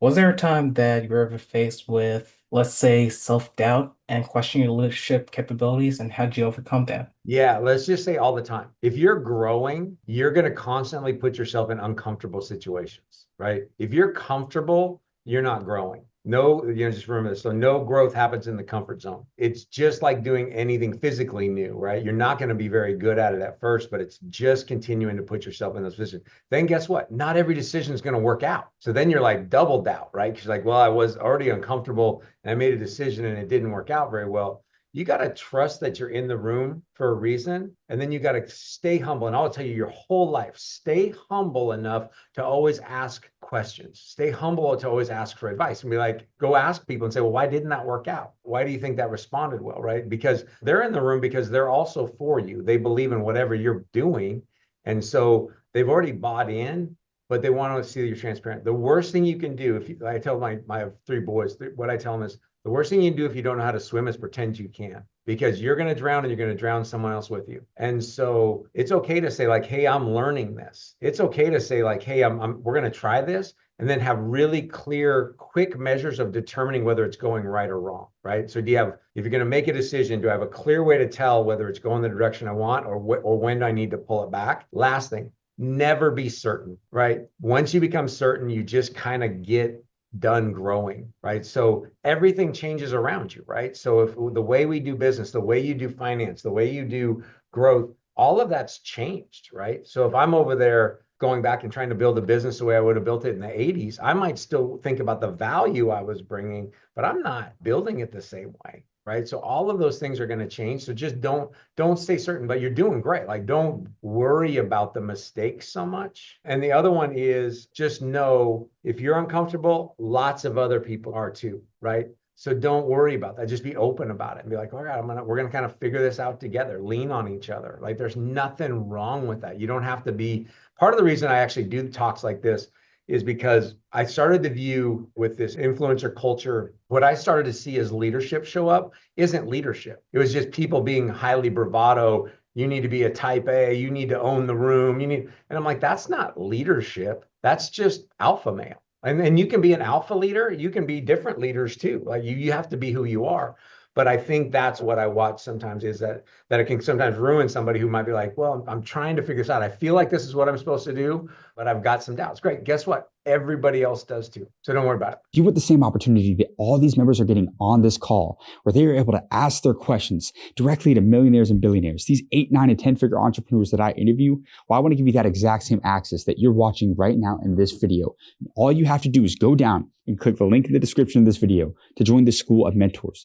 Was there a time that you were ever faced with, let's say, self-doubt and questioning your leadership capabilities, and how did you overcome that? Yeah, let's just say all the time. If you're growing, you're going to constantly put yourself in uncomfortable situations, right? If you're comfortable, you're not growing. No, just remember this. So no growth happens in the comfort zone. It's just like doing anything physically new, right? You're not going to be very good at it at first, but it's just continuing to put yourself in those positions. Then guess what? Not every decision is going to work out. So then you're like double doubt, right? Because you're like, well, I was already uncomfortable and I made a decision and it didn't work out very well. You got to trust that you're in the room for a reason. And then you got to stay humble. And I'll tell you your whole life, stay humble enough to always ask questions. Stay humble to always ask for advice and be like, go ask people and say, well, why didn't that work out? Why do you think that responded well? Right? Because they're in the room because they're also for you. They believe in whatever you're doing. And so they've already bought in, but they want to see that you're transparent. The worst thing you can do, if you, I tell my three boys, what I tell them is, the worst thing you can do if you don't know how to swim is pretend you can, because you're going to drown and you're going to drown someone else with you. And so it's okay to say like, hey, I'm learning this. It's okay to say like, hey, we're going to try this, and then have really clear, quick measures of determining whether it's going right or wrong, right? So do you have, if you're going to make a decision, do I have a clear way to tell whether it's going the direction I want, or when I need to pull it back? Last thing, never be certain, right? Once you become certain, you just kind of get done growing, right? So everything changes around you, right? So if the way we do business, the way you do finance, the way you do growth, all of that's changed, right? So if I'm over there going back and trying to build a business the way I would have built it in the 80s, I might still think about the value I was bringing, but I'm not building it the same way, right? So all of those things are going to change. So just don't stay certain, but you're doing great. Like don't worry about the mistakes so much. And the other one is just know if you're uncomfortable, lots of other people are too, right? So don't worry about that. Just be open about it and be like, all right, we're gonna kind of figure this out together, lean on each other. Like there's nothing wrong with that. You don't have to be part of the reason I actually do talks like this is because I started to view with this influencer culture, what I started to see as leadership show up isn't leadership. It was just people being highly bravado. You need to be a type A, you need to own the room, and I'm like, that's not leadership. That's just alpha male. And you can be an alpha leader, you can be different leaders too. Like you have to be who you are. But I think that's what I watch sometimes is that it can sometimes ruin somebody who might be like, well, I'm trying to figure this out. I feel like this is what I'm supposed to do, but I've got some doubts. Great. Guess what? Everybody else does too. So don't worry about it. You want the same opportunity that all these members are getting on this call, where they are able to ask their questions directly to millionaires and billionaires, these 8, 9, and 10-figure entrepreneurs that I interview. Well, I want to give you that exact same access that you're watching right now in this video. All you have to do is go down and click the link in the description of this video to join the School of Mentors.